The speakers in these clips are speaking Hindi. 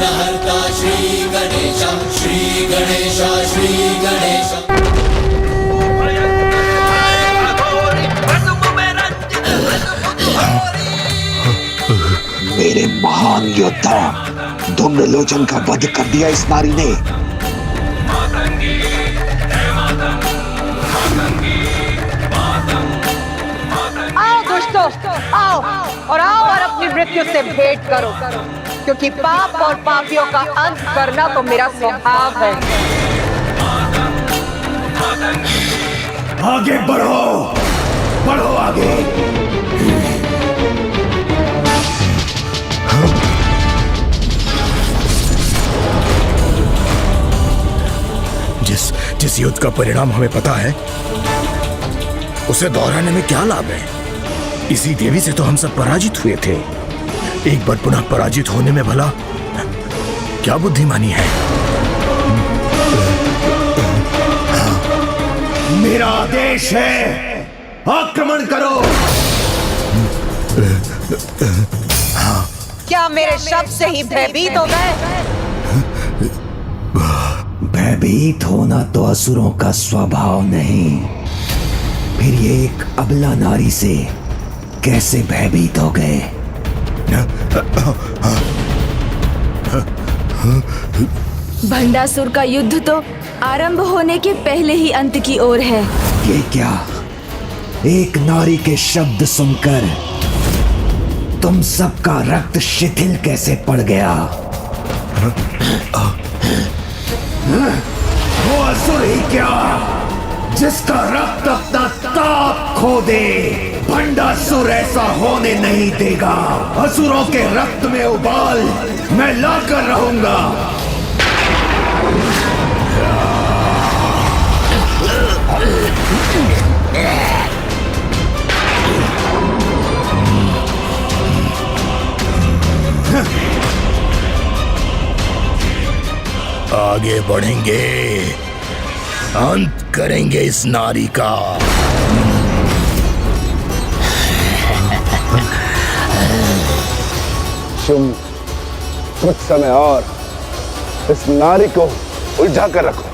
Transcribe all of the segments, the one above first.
विघ्नहर्ता श्री गणेश, श्री गणेश, श्री गणेश। मेरे महान योद्धा धूम्रलोचन का वध कर दिया इस नारी ने। आओ दुष्टों, आओ और अपनी मृत्यु से भेंट करो, क्योंकि पाप और पापियों का अंत करना तो मेरा स्वभाव है। आगे बढ़ो, बढ़ो आगे। जिस युद्ध का परिणाम हमें पता है, उसे दोहराने में क्या लाभ है? इसी देवी से तो हम सब पराजित हुए थे। एक बार पुनः पराजित होने में भला क्या बुद्धिमानी है? मेरा आदेश है, आक्रमण करो। क्या मेरे शब्द से ही भयभीत हो गए? भयभीत होना तो असुरों का स्वभाव नहीं, फिर ये एक अबला नारी से कैसे भयभीत हो गए? भंडासुर का युद्ध तो आरंभ होने के पहले ही अंत की ओर है। ये क्या? एक नारी के शब्द सुनकर तुम सबका रक्त शिथिल कैसे पड़ गया? वो असुर ही क्या जिसका रक्त अपना ताप खो दे? भंडासुर ऐसा होने नहीं देगा। असुरों के रक्त में उबाल मैं लाकर रहूंगा। आगे बढ़ेंगे, अंत करेंगे इस नारी का। शुंभ, कुछ समय और इस नारी को उलझा कर रखो।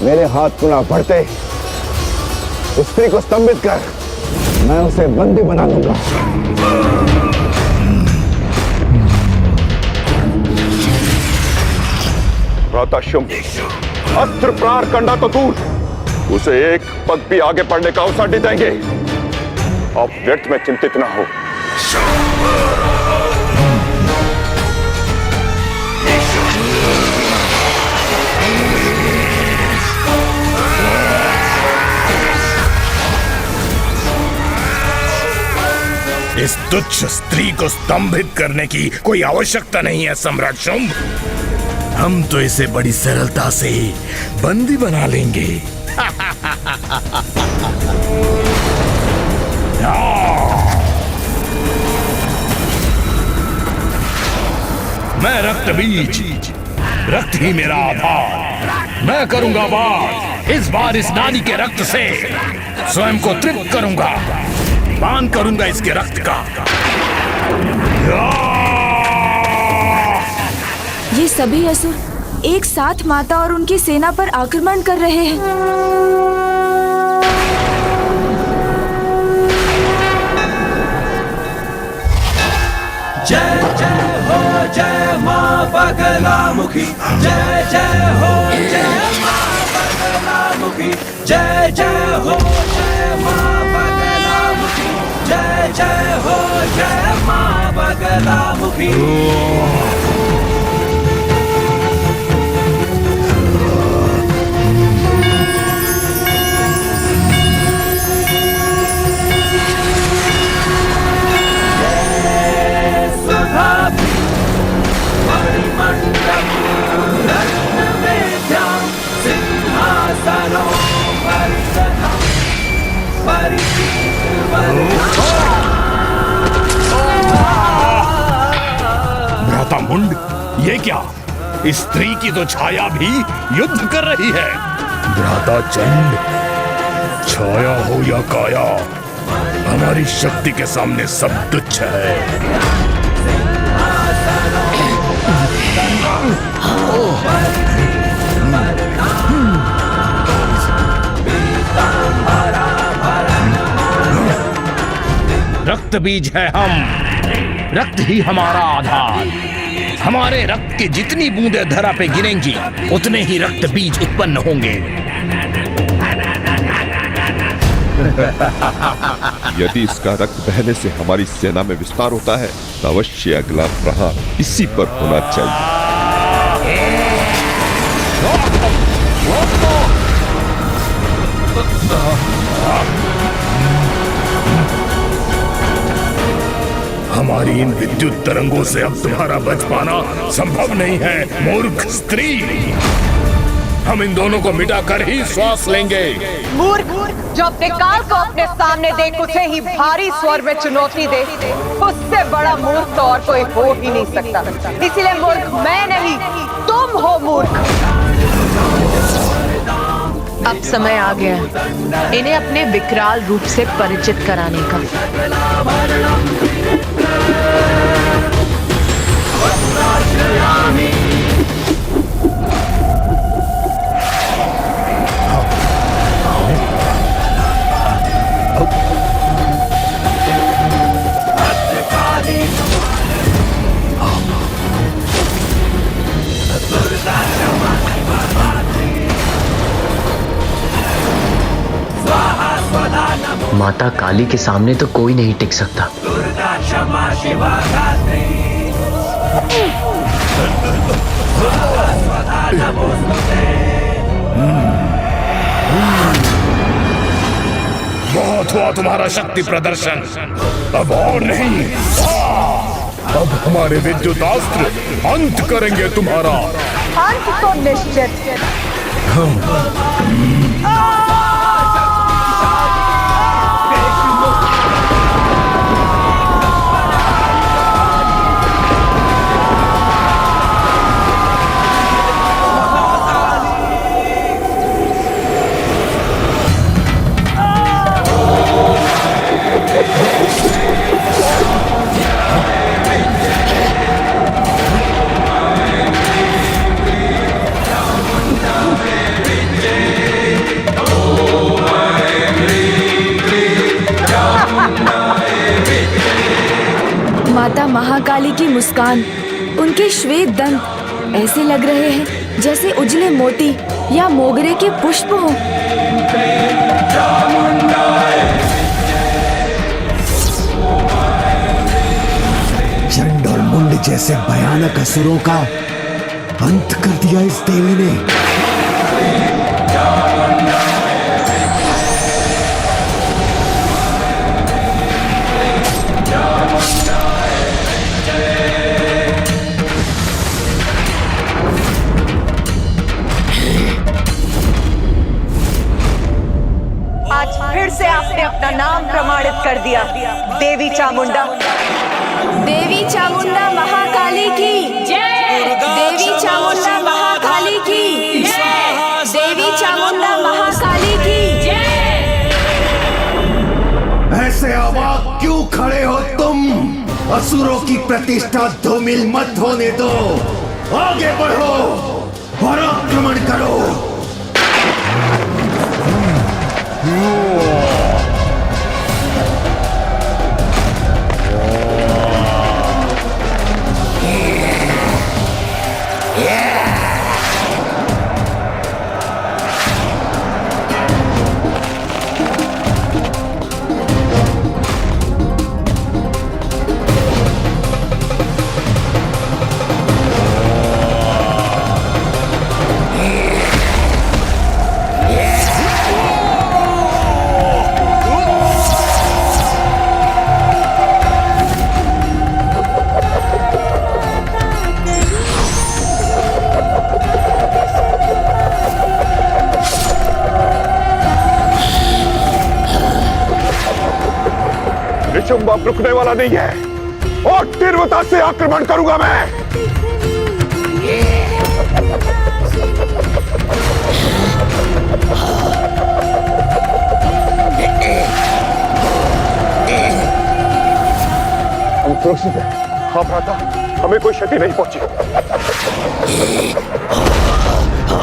मेरे हाथ पुनः बढ़ते उस स्त्री को स्तंभित कर मैं उसे बंदी बना लूंगा। भ्राता शुंभ, अस्त्र प्रहार करना तो दूर, उसे एक पग भी आगे बढ़ने का अवसर नहीं देंगे। आप व्यर्थ में चिंतित ना हो। इस तुच्छ स्त्री को स्तंभित करने की कोई आवश्यकता नहीं है सम्राट शुंभ। हम तो इसे बड़ी सरलता से बंदी बना लेंगे। मैं रक्त बीज, रक्त ही मेरा आधार। मैं करूंगा वार, इस बार इस नानी के रक्त से स्वयं को तृप्त करूंगा, पान करूंगा इसके रक्त का। ये सभी असुर एक साथ माता और उनकी सेना पर आक्रमण कर रहे हैं। जय जय हो जय मां बगलामुखी, जय जय हो जय मां बगलामुखी, जय जय हो जय मां बगलामुखी, जय जय हो जय मां बगलामुखी। भ्राता मुंड, ये क्या? इस स्त्री की तो छाया भी युद्ध कर रही है। भ्राता चंड, छाया हो या काया, हमारी शक्ति के सामने सब तुच्छ है। रक्त बीज है हम। रक्त ही हमारा आधार। हमारे रक्त की जितनी बूंदें धरा पे गिरेंगी उतने ही रक्त बीज उत्पन्न होंगे। यदि इसका रक्त बहने से हमारी सेना में विस्तार होता है तो अवश्य अगला प्रहार इसी पर होना चाहिए। हमारी इन विद्युत तरंगों से अब तुम्हारा बच पाना संभव नहीं है, मूर्ख स्त्री। हम इन दोनों को मिटाकर ही श्वास लेंगे। मूर्ख, जो अपने काल को अपने सामने देख उसे ही भारी स्वर में चुनौती दे, उससे बड़ा मूर्ख तो और कोई हो ही नहीं सकता। इसीलिए मूर्ख मैं नहीं, तुम हो मूर्ख। अब समय आ गया इन्हें अपने विकराल रूप से परिचित कराने का। माता काली के सामने तो कोई नहीं टिक सकता। दुर्गा क्षमा शिवा धात्री, स्वधा नमोस्तुते। बहुत हुआ तुम्हारा शक्ति प्रदर्शन, अब और नहीं। अब हमारे विद्युत अस्त्र अंत करेंगे तुम्हारा। अंत तो निश्चित। माता महाकाली की मुस्कान, उनके श्वेत दंत ऐसे लग रहे हैं जैसे उजले मोती या मोगरे के पुष्प हों। चंड और मुंड जैसे भयानक असुरों का अंत कर दिया इस देवी ने। फिर से आपने अपना नाम प्रमाणित कर दिया, देवी चामुंडा। देवी चामुंडा महाकाली की जय। देवी चामुंडा महाकाली की जय। देवी चामुंडा महाकाली की जय। ऐसे अवाक क्यों खड़े हो तुम? असुरों की प्रतिष्ठा धूमिल मत होने दो। आगे बढ़ो और आक्रमण करो। बाप रुकने वाला नहीं है और तीव्रता से आक्रमण करूंगा मैं। हम सुरक्षित हैं। हाँ भ्राता, हमें कोई क्षति नहीं पहुंची।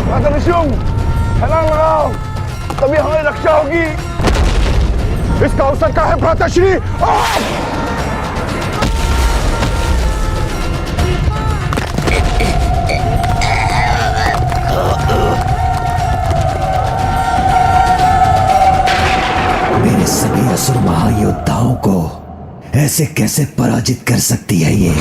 भ्राता ऋषियों, छलांग लगाओ, तभी हमारी रक्षा होगी। इसका अवसर क्या है भ्राता श्री? कैसे कैसे पराजित कर सकती है ये।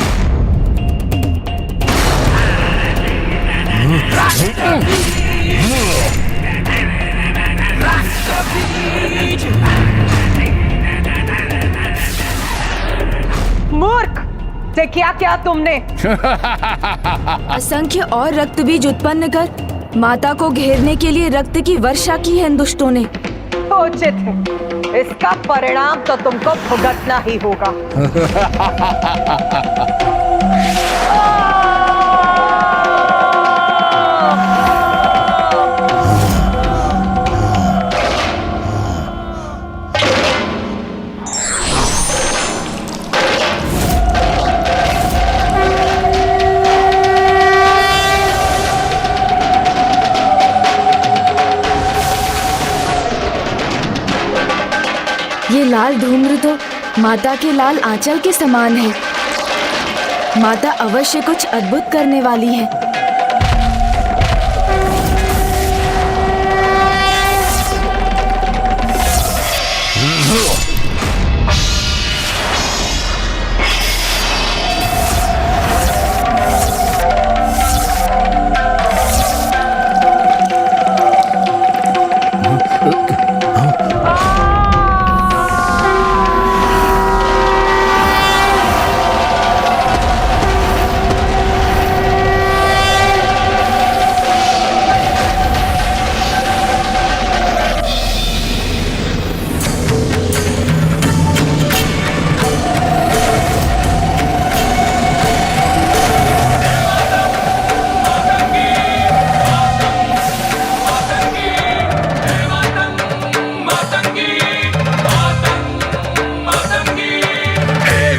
मूर्ख, से क्या क्या तुमने? असंख्य और रक्त बीज उत्पन्न कर माता को घेरने के लिए रक्त की वर्षा की है इन दुष्टों ने। उचित है, इसका परिणाम तो तुमको भुगतना ही होगा। ये लाल धूम्र तो माता के लाल आंचल के समान है। माता अवश्य कुछ अद्भुत करने वाली है।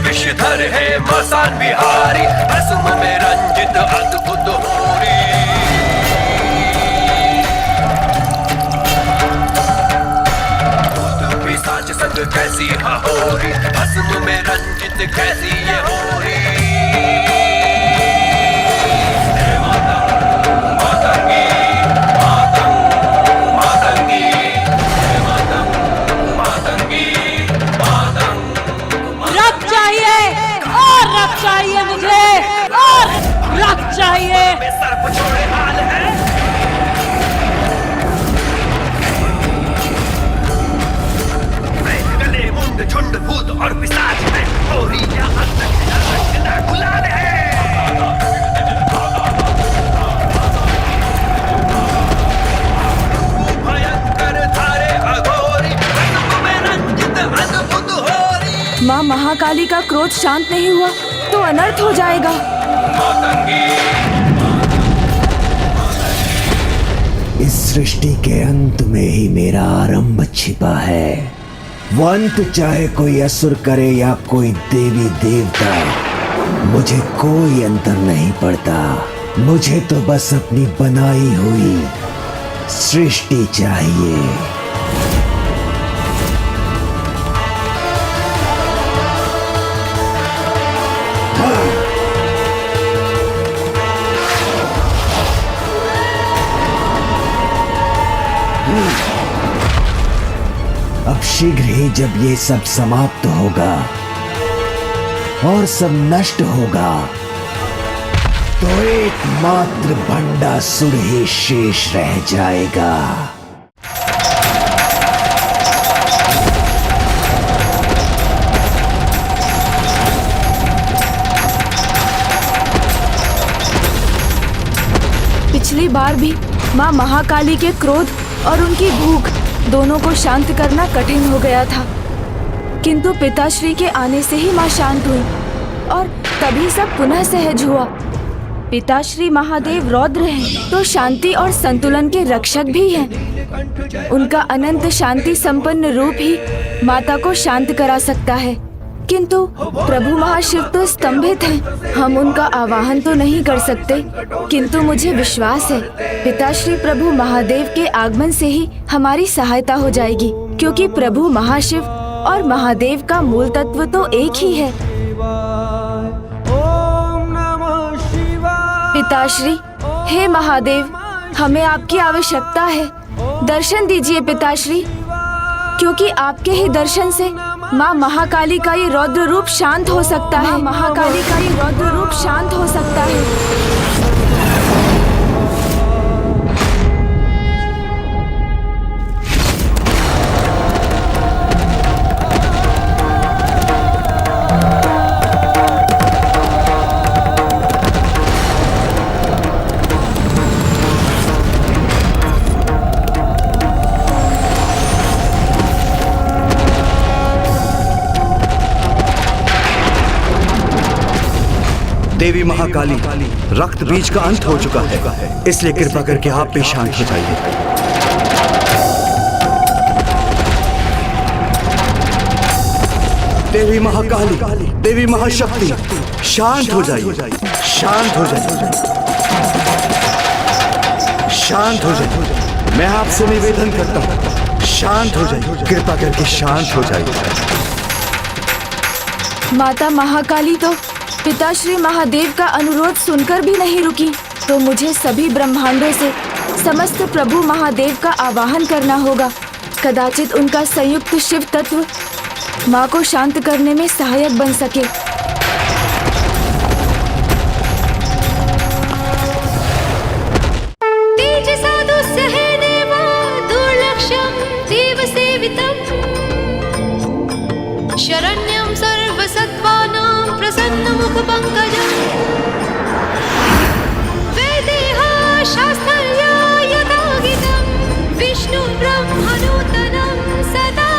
विषधर है मसान बिहारी, असुम में रंजित अद्भुत होरी। भूत पिशाच संग कैसी हहोरी, असुम में रंजित कैसी ये होरी। चाहिए मुझे और रक्त चाहिए। सर्प छोड़े हाल है, गले मुंड झुंड भूत और पिशाच है, होरी या अंत गुलाल है। भयंकर धारे अघोरी, में रंजित अद्भुत होरी। माँ महाकाली का क्रोध शांत नहीं हुआ तो अनर्थ हो जाएगा। इस सृष्टि के अंत में ही मेरा आरंभ छिपा है। वो अंत चाहे कोई असुर करे या कोई देवी देवता, मुझे कोई अंतर नहीं पड़ता। मुझे तो बस अपनी बनाई हुई सृष्टि चाहिए। अब शीघ्र ही जब ये सब समाप्त होगा और सब नष्ट होगा, तो एकमात्र भंडासुर ही शेष रह जाएगा। पिछली बार भी माँ महाकाली के क्रोध और उनकी भूख दोनों को शांत करना कठिन हो गया था, किंतु पिताश्री के आने से ही माँ शांत हुई और तभी सब पुनः सहज हुआ। पिताश्री महादेव रौद्र हैं, तो शांति और संतुलन के रक्षक भी हैं। उनका अनंत शांति संपन्न रूप ही माता को शांत करा सकता है, किंतु प्रभु महाशिव तो स्तंभित हैं। हम उनका आवाहन तो नहीं कर सकते, किंतु मुझे विश्वास है पिताश्री प्रभु महादेव के आगमन से ही हमारी सहायता हो जाएगी, क्योंकि प्रभु महाशिव और महादेव का मूल तत्व तो एक ही है। पिताश्री, हे महादेव, हमें आपकी आवश्यकता है। दर्शन दीजिए पिताश्री, क्योंकि आपके ही दर्शन से माँ महाकाली का ये रौद्र रूप शांत हो सकता है। महाकाली का ये रौद्र रूप शांत हो सकता है। देवी महाकाली, रक्त बीज का अंत हो चुका है, इसलिए कृपा करके आप भी शांत हो जाइए। देवी महाकाली, देवी महाशक्ति, शांत हो जाइए, शांत हो जाइए, शांत हो जाइए। मैं आपसे निवेदन करता हूँ, शांत हो जाइए, कृपा करके शांत हो जाइए। माता महाकाली तो पिताश्री महादेव का अनुरोध सुनकर भी नहीं रुकी, तो मुझे सभी ब्रह्मांडों से समस्त प्रभु महादेव का आवाहन करना होगा। कदाचित उनका संयुक्त शिव तत्व माँ को शांत करने में सहायक बन सके। शरण्यं सर्वसत्त्वानां प्रसन्नमुखपङ्कजं वेदेह शास्त्रया यथा गीतं विष्णु ब्रह्मनूतनं सदा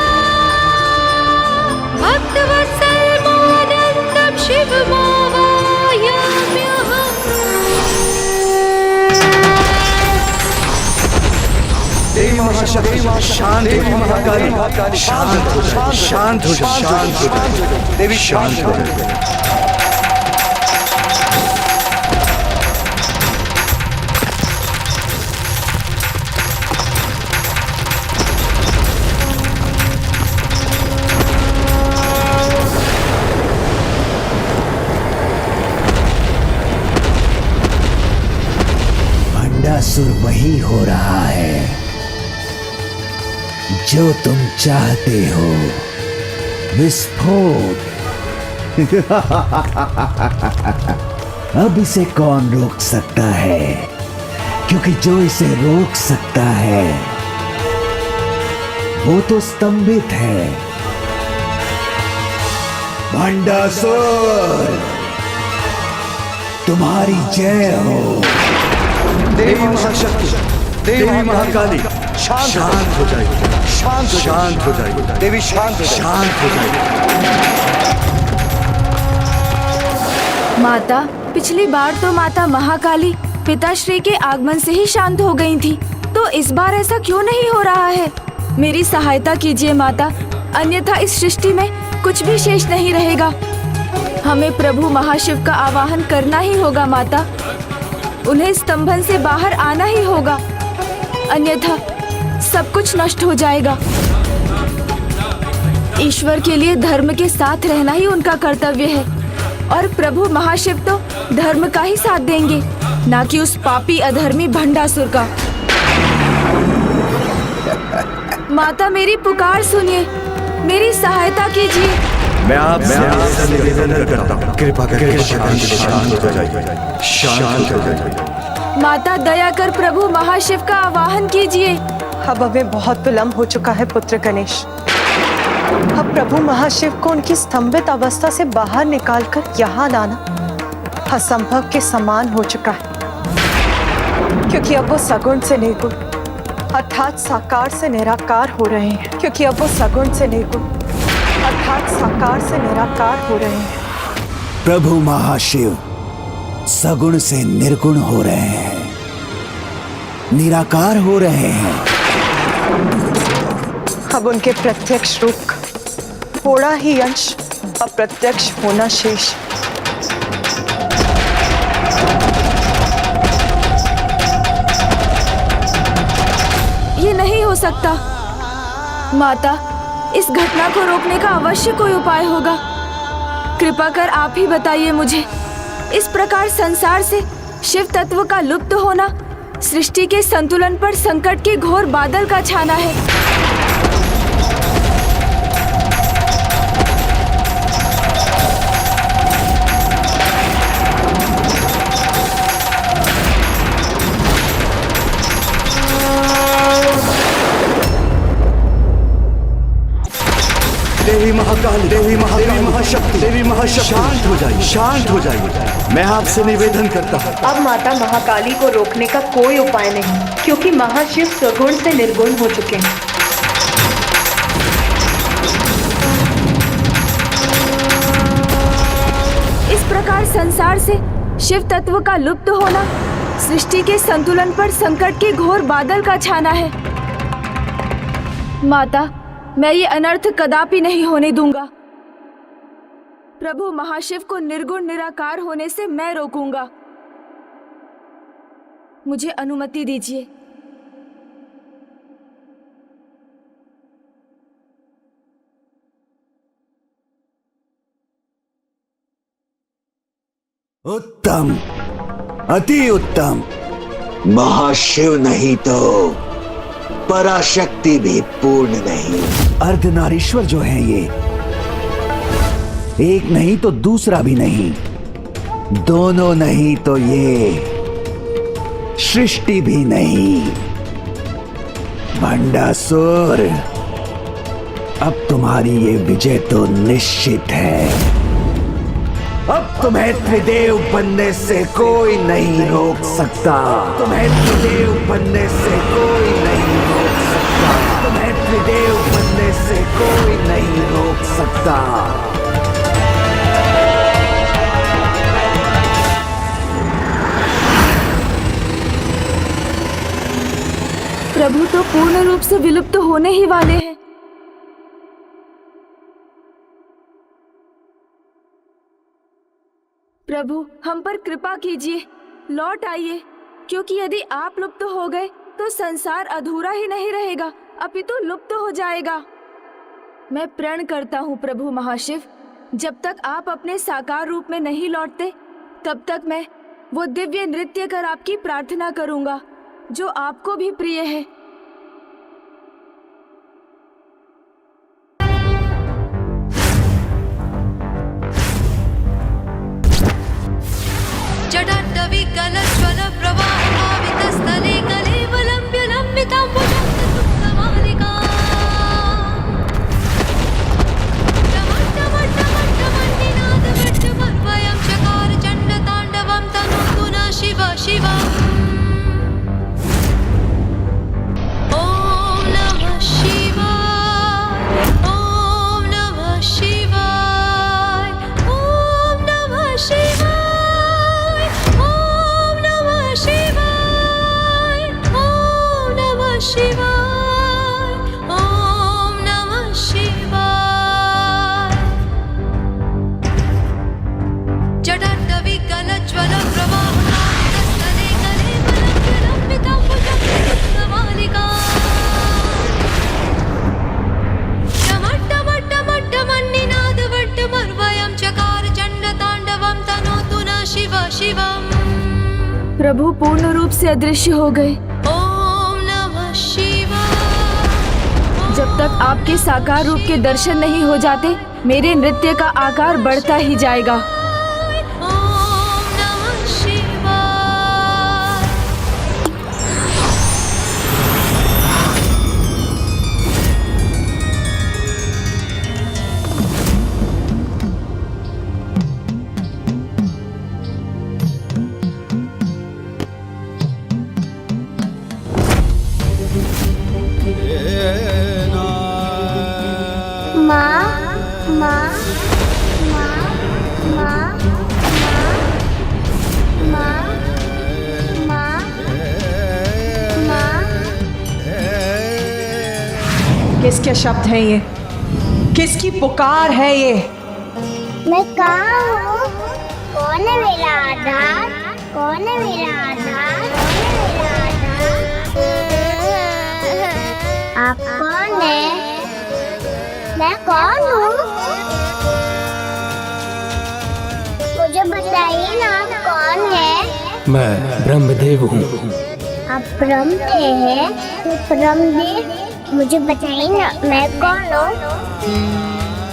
भक्तवत्सलमानन्दं शिवमावाहयाम्यहम्। देवी महाशक्ति, शांत, देवी महाकाली, शांत हो जाए, शांत हो जाए, शांत हो जाए, देवी शांत हो जाए। भंडासुर वही हो रहा है जो तुम चाहते हो, विस्फोट। अब इसे कौन रोक सकता है, क्योंकि जो इसे रोक सकता है वो तो स्तंभित है। भंडासुर, तुम्हारी जय हो। देवी महाशक्ति, देवी महाकाली, शांत हो जाइए, शांत हो जाइए, देवी शांत हो जाइए। माता, पिछली बार तो माता महाकाली पिताश्री के आगमन से ही शांत हो गई थी, तो इस बार ऐसा क्यों नहीं हो रहा है? मेरी सहायता कीजिए माता, अन्यथा इस सृष्टि में कुछ भी शेष नहीं रहेगा। हमें प्रभु महाशिव का आवाहन करना ही होगा माता, उन्हें स्तंभन से बाहर आना ही होगा, अन्यथा सब कुछ नष्ट हो जाएगा। ईश्वर के लिए धर्म के साथ रहना ही उनका कर्तव्य है, और प्रभु महाशिव तो धर्म का ही साथ देंगे, ना कि उस पापी अधर्मी भंडासुर का। माता, मेरी पुकार सुनिए, मेरी सहायता कीजिए। मैं आपसे निवेदन करता हूँ, कृपा करके शांत हो जाइए, शांत हो जाइए। माता, दया कर प्रभु महाशिव का आवाहन कीजिए। अब हमें बहुत विलंब हो चुका है पुत्र गणेश। अब प्रभु महाशिव को उनकी स्तंभित अवस्था से बाहर निकालकर यहाँ लाना असंभव के समान हो चुका है, क्योंकि अब वो सगुण से निर्गुण अर्थात साकार से निराकार हो रहे हैं। क्योंकि अब वो सगुण से निर्गुण अर्थात साकार से निराकार हो रहे हैं। प्रभु महाशिव सगुण से निर्गुण हो रहे हैं, निराकार हो रहे हैं। अब उनके प्रत्यक्ष रूप थोड़ा ही अंश अप्रत्यक्ष होना शेष। ये नहीं हो सकता माता, इस घटना को रोकने का अवश्य कोई उपाय होगा। कृपा कर आप ही बताइए मुझे। इस प्रकार संसार से शिव तत्व का लुप्त होना सृष्टि के संतुलन पर संकट के घोर बादल का छाना है। महाकाली, देवी महाशक्ति, देवी महाशक्ति, शांत हो जाइए, शांत हो जाइए। मैं आपसे निवेदन करता हूँ। अब माता महाकाली को रोकने का कोई उपाय नहीं, क्योंकि महाशिव सगुण से निर्गुण हो चुके हैं। इस प्रकार संसार से शिव तत्व का लुप्त होना सृष्टि के संतुलन पर संकट के घोर बादल का छाना है। माता, मैं ये अनर्थ कदापि नहीं होने दूंगा। प्रभु महाशिव को निर्गुण निराकार होने से मैं रोकूंगा। मुझे अनुमति दीजिए। उत्तम, अति उत्तम। महाशिव नहीं तो पराशक्ति भी पूर्ण नहीं। अर्धनारीश्वर जो है ये, एक नहीं तो दूसरा भी नहीं, दोनों नहीं तो ये सृष्टि भी नहीं। भंडासुर, अब तुम्हारी ये विजय तो निश्चित है। अब तुम्हें त्रिदेव बनने से कोई नहीं रोक सकता। तुम्हें त्रिदेव बनने से कोई नहीं रोक सकता। तुम्हें त्रिदेव बनने से कोई नहीं रोक सकता। प्रभु तो पूर्ण रूप से विलुप्त होने ही वाले हैं। प्रभु, हम पर कृपा कीजिए, लौट आइए, क्योंकि यदि आप लुप्त हो गए तो संसार अधूरा ही नहीं रहेगा, अपितु लुप्त हो जाएगा। मैं प्रण करता हूँ प्रभु महाशिव, जब तक आप अपने साकार रूप में नहीं लौटते तब तक मैं वो दिव्य नृत्य कर आपकी प्रार्थना करूंगा जो आपको भी प्रिय है। जडाटवी कलज्वल प्रवाहमावितस्थले कलेवलम्ब्य लम्बिताम्बुजन्तमालिका टमट्टमट्टमट्टमन्निनादवट्टमर्वयं चकार चण्डताण्डवं तनोतु न शिव शिव। ॐ नमः शिवाय, ॐ नमः शिवाय, ॐ नमः शिवाय, ॐ नमः शिवाय, ॐ नमः शिवाय, ॐ नमः शिवाय। जडाटवी कलज्वल प्रवाहमावितस्थले कलेवलम्ब्य लम्बिताम्बुजन्तमालिका टमट्टमट्टमट्टमन्निनादवट्टमर्वयं चकार चण्डताण्डवं तनोतु न शिव शिवम्। प्रभु पूर्ण रूप से अदृश्य हो गए। ॐ नमः शिवाय। जब तक आपके साकार रूप के दर्शन नहीं हो जाते मेरे नृत्य का आकार बढ़ता ही जाएगा। ॐ नमः शिवाय। माँ माँ माँ माँ माँ माँ माँ। किसके शब्द हैं ये? किसकी पुकार है ये? मैं कहाँ हूँ? कौन है मेरा आधार? कौन है मेरा आधार? आप कौन है? मैं कौन हूँ? मुझे बताइए ना, आप कौन है? मैं ब्रह्मदेव हूँ। आप ब्रह्मदेव हैं? तो ब्रह्मदेव, मुझे बताइए ना, मैं कौन हूँ?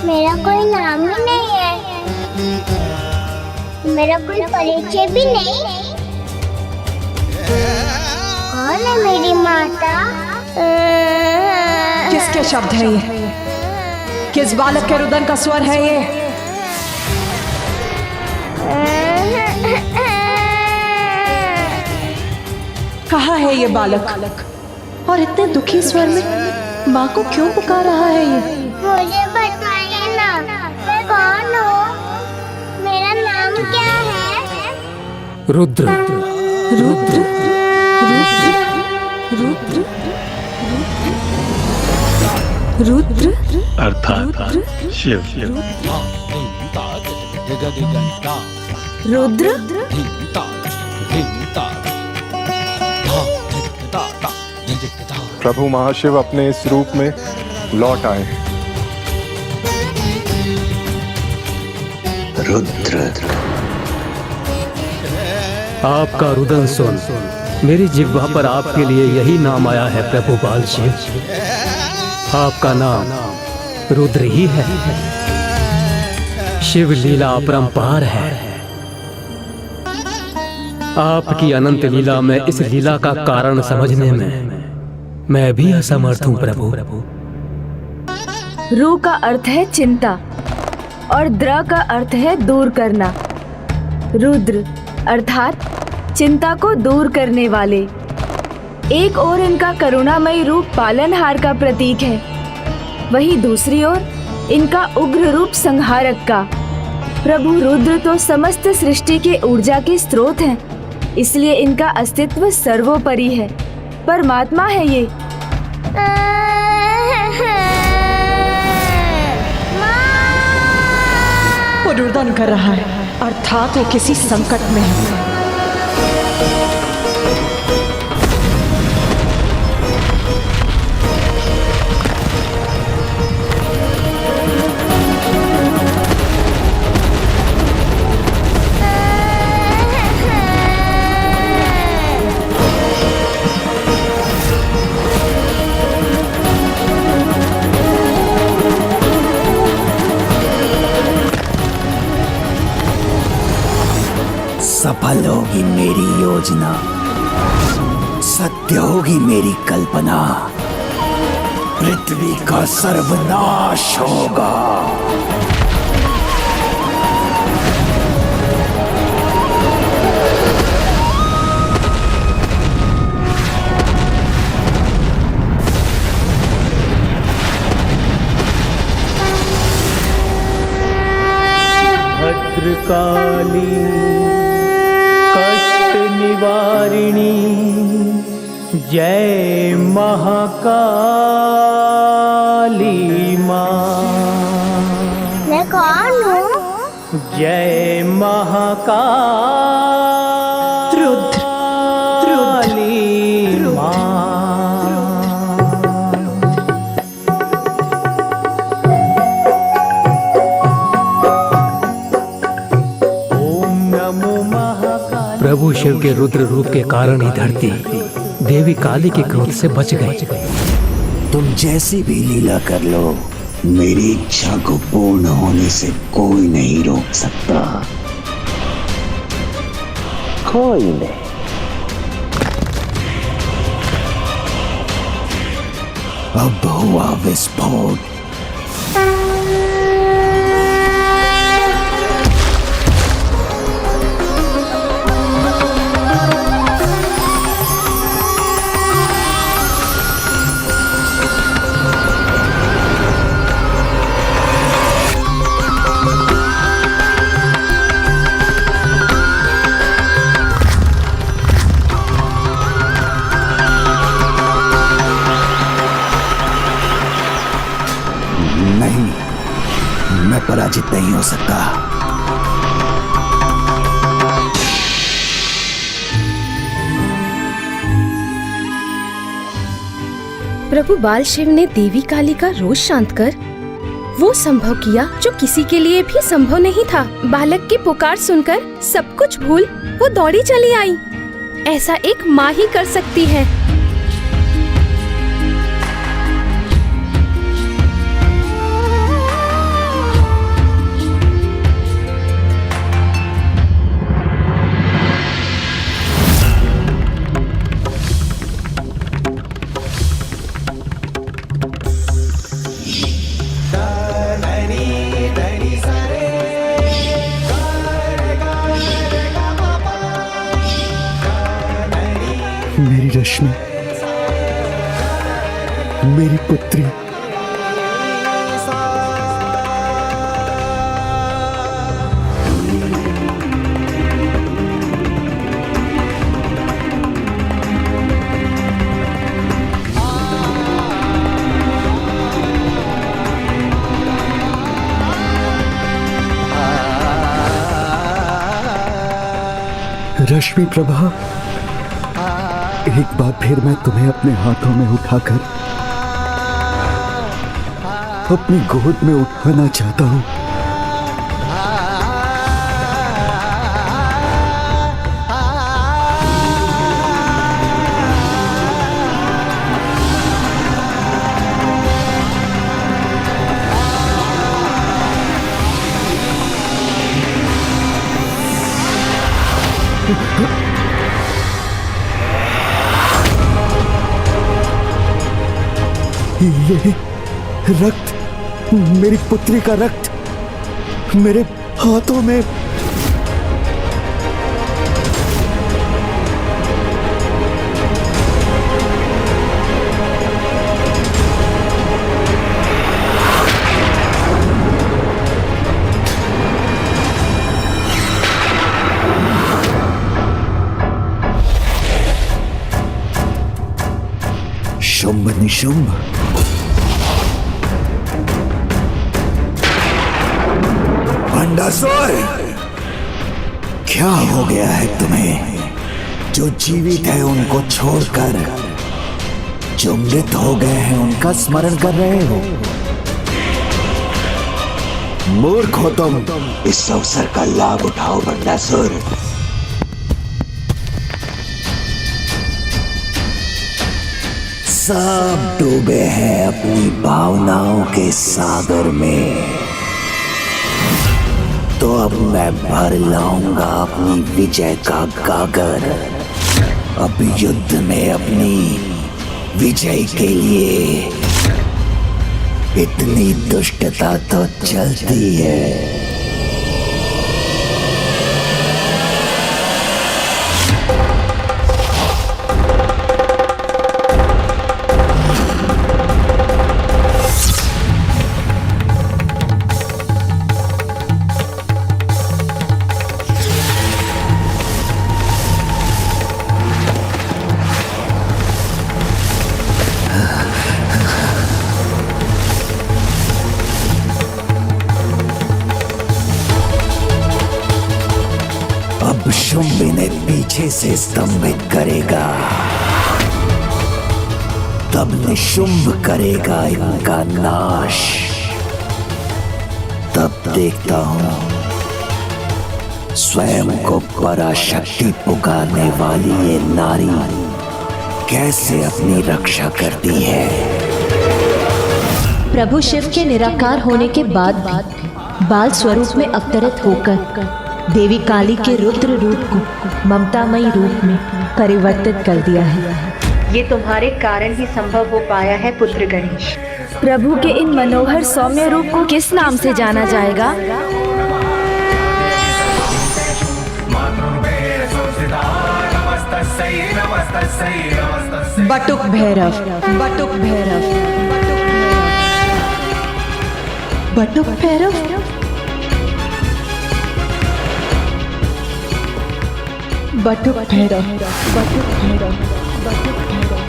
मेरा कोई नाम ही नहीं है, मेरा कोई परिचय भी नहीं। कौन है मेरी माता? किसके शब्द हैं ये? किस बालक के रुदन का स्वर है ये? कहाँ है ये बालक? और इतने दुखी स्वर में माँ को क्यों पुकार रहा है ये? मुझे बताइए ना, मैं कौन हूँ? मेरा नाम क्या है? रुद्र। रुद्र रुद्र रुद्र अर्थात शिव। रुद्र प्रभु महाशिव अपने इस रूप में लौट आए हैं। रुद्र। आपका रुदन सुन, मेरी जिह्वा पर आपके लिए यही नाम आया है प्रभु बाल शिव। आपका नाम रुद्र ही है। शिव लीला अपरंपार है। आपकी अनंत लीला में इस लीला का कारण समझने में मैं भी असमर्थ हूँ प्रभु। रू का अर्थ है चिंता और द्र का अर्थ है दूर करना। रुद्र अर्थात चिंता को दूर करने वाले। एक ओर इनका करुणामयी रूप पालनहार का प्रतीक है, वहीं दूसरी ओर इनका उग्र रूप संहारक का। प्रभु रुद्र तो समस्त सृष्टि के ऊर्जा के स्रोत हैं, इसलिए इनका अस्तित्व सर्वोपरि है। परमात्मा है ये। वो रुदन कर रहा है, अर्थात वो किसी संकट में है। सफल होगी मेरी योजना, सत्य होगी मेरी कल्पना, पृथ्वी का सर्वनाश होगा। भद्रकाली कष्ट निवारिणी जय महाकाली माँ। मैं कौन हूँ? जय महाकाली माँ। प्रभु शिव के रुद्र रूप के कारण ही धरती देवी काली के क्रोध से बच गई। तुम जैसी भी लीला कर लो, मेरी इच्छा को पूर्ण होने से कोई नहीं रोक सकता। कोई नहीं। अब हुआ विस्फोट। नहीं, मैं पराजित नहीं हो सकता। प्रभु बाल शिव ने देवी काली का रोष शांत कर वो संभव किया जो किसी के लिए भी संभव नहीं था। बालक की पुकार सुनकर सब कुछ भूल वो दौड़ी चली आई। ऐसा एक माँ ही कर सकती है। मेरी रश्मि, मेरी पुत्री, रश्मि प्रभा, एक बार फिर मैं तुम्हें अपने हाथों में उठाकर अपनी गोद में उठाना चाहता हूं। ये रक्त, मेरी पुत्री का रक्त मेरे हाथों में। शुंभ निशुंभ, भंडासुर, क्या हो गया है तुम्हें? जो जीवित है उनको छोड़कर जो मृत हो गए हैं उनका स्मरण कर रहे हो। मूर्ख हो तुम। इस अवसर का लाभ उठाओ भंडासुर। सब डूबे हैं अपनी भावनाओं के सागर में, तो अब मैं भर लाऊंगा अपनी विजय का गागर। अब युद्ध में अपनी विजय के लिए इतनी दुष्टता तो चलती है। शुंभ इन्हें पीछे से स्तंभित करेगा, तब निशुंभ करेगा इनका नाश। तब देखता हूं स्वयं को पराशक्ति पुकारने वाली ये नारी कैसे अपनी रक्षा करती है। प्रभु शिव के निराकार होने के बाद भी बाल स्वरूप में अवतरित होकर देवी काली के रुद्र रूप को ममतामयी रूप में परिवर्तित कर दिया है। ये तुम्हारे कारण ही संभव हो पाया है पुत्र गणेश। प्रभु के इन मनोहर सौम्य रूप को किस नाम से जाना जाएगा? बटुक भैरव, बटुक भैरव, बटुक भैरव, बटुक भैरव, बटुक भैरव, बटुक भैरव।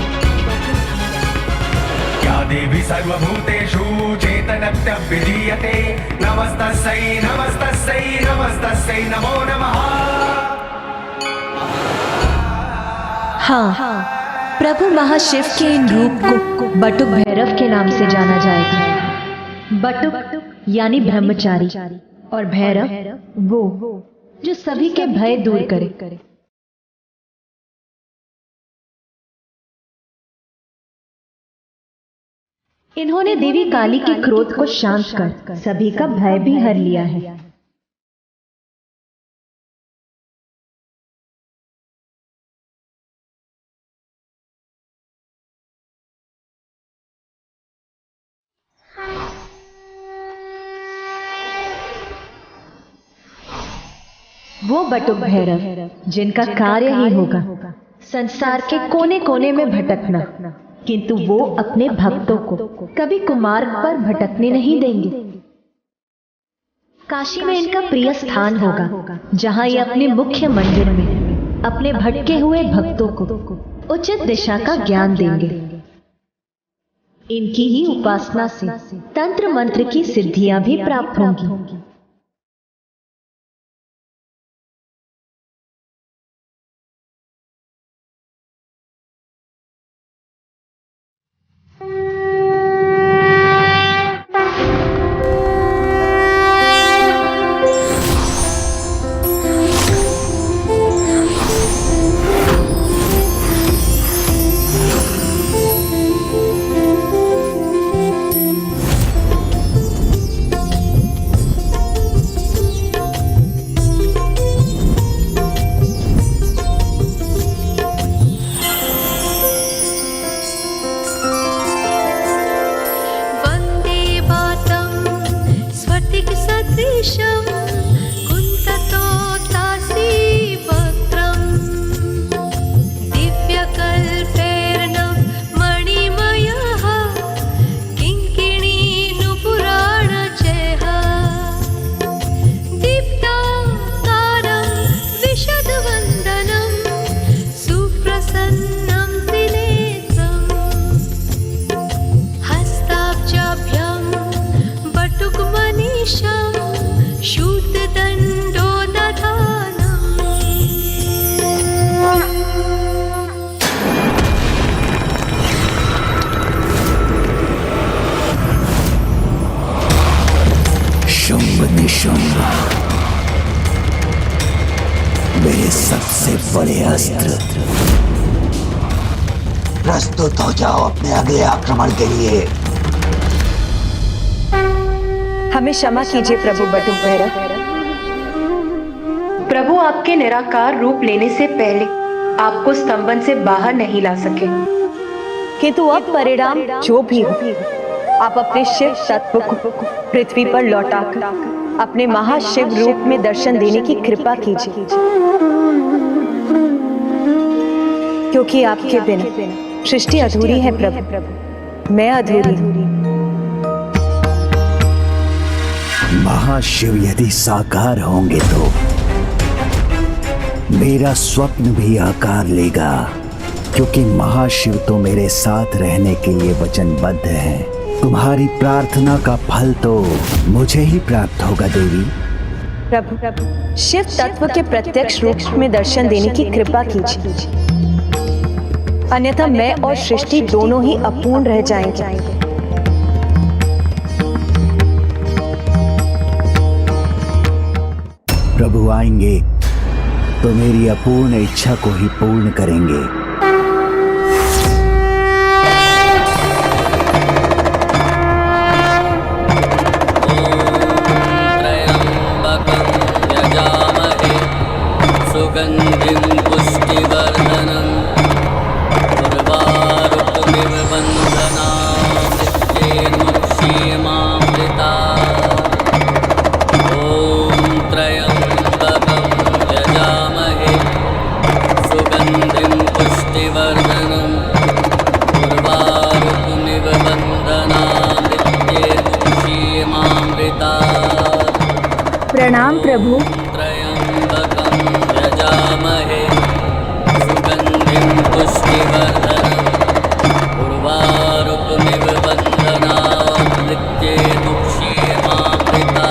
या देवी सर्वभूतेषु चेतनत्यभिधीयते नमस्तस्यै नमस्तस्यै नमस्तस्यै नमो नमः। हाँ, प्रभु महाशिव के इन रूप को बटुक भैरव के नाम से जाना जाएगा। बटुक यानी ब्रह्मचारी और भैरव वो जो सभी के भय दूर करे। इन्होंने देवी काली के क्रोध को शांत कर सभी का भय भी हर लिया है। वो बटुक भैरव जिनका कार्य ही होगा संसार के कोने कोने में भटकना, किंतु वो अपने भक्तों को कभी कुमार्ग पर भटकने नहीं देंगे। काशी में इनका प्रिय स्थान होगा, जहां ये अपने मुख्य मंदिर में अपने भटके हुए भक्तों को उचित दिशा का ज्ञान देंगे। इनकी ही उपासना से तंत्र मंत्र की सिद्धियां भी प्राप्त होंगी। मेरे सबसे बड़े अस्त्र। प्रस्तुत हो जाओ अपने अगले आक्रमण के लिए। हमें क्षमा कीजिए प्रभु बटुक भैरव। प्रभु आपके निराकार रूप लेने से पहले आपको स्तंभन से बाहर नहीं ला सके, किंतु अब परिणाम जो भी हो, आप अपने शिव तत्व को पृथ्वी पर लौटाकर अपने महाशिव रूप में दर्शन देने की कृपा कीजिए, क्योंकि आपके बिना सृष्टि अधूरी है प्रभु, मैं अधूरी हूँ। महाशिव यदि साकार होंगे तो मेरा स्वप्न भी आकार लेगा, क्योंकि महाशिव तो मेरे साथ रहने के लिए वचनबद्ध हैं। तुम्हारी प्रार्थना का फल तो मुझे ही प्राप्त होगा देवी। प्रभु शिव तत्व के प्रत्यक्ष रूप में दर्शन देने की कृपा कीजिए, अन्यथा मैं और सृष्टि दोनों ही अपूर्ण रह जाएंगे। प्रभु आएंगे तो मेरी अपूर्ण इच्छा को ही पूर्ण करेंगे। सुगंधिं पुष्टिवर्धनम् उर्वारुकमिव बन्धनामृत्येन्मुक्षीयमामृता। ॐ त्र्यम्बकं यजामहे सुगंधिं पुष्टिवर्धनम् उर्वारुकमिव बन्धनामृत्येन्मुक्षीयमामृता। प्रणाम प्रभु। यजामहे सुगंधिं पुष्टिवर्धनम् उर्वारुकमिव बन्धनामृत्येन्मुक्षीयमामृता।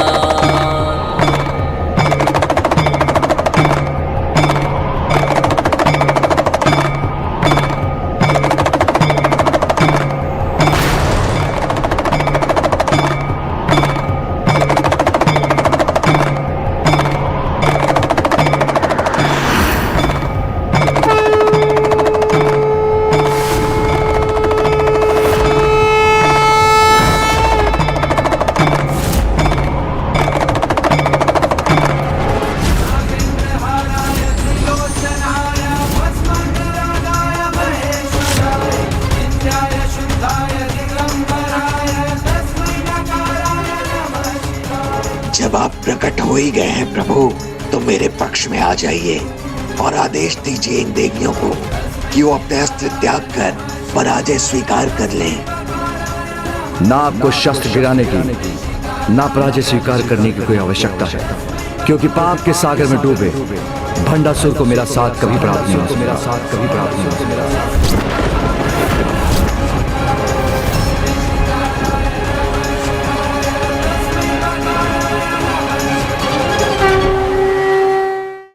जब आप प्रकट हो ही गए हैं प्रभु, तो मेरे पक्ष में आ जाइए और आदेश दीजिए इन देवियों को कि वो अपने अस्त्र त्याग कर पराजय स्वीकार कर ले। ना आपको शस्त्र गिराने की ना पराजय स्वीकार करने की कोई आवश्यकता है, क्योंकि पाप के सागर में डूबे भंडासुर को मेरा साथ कभी प्राप्त नहीं हो।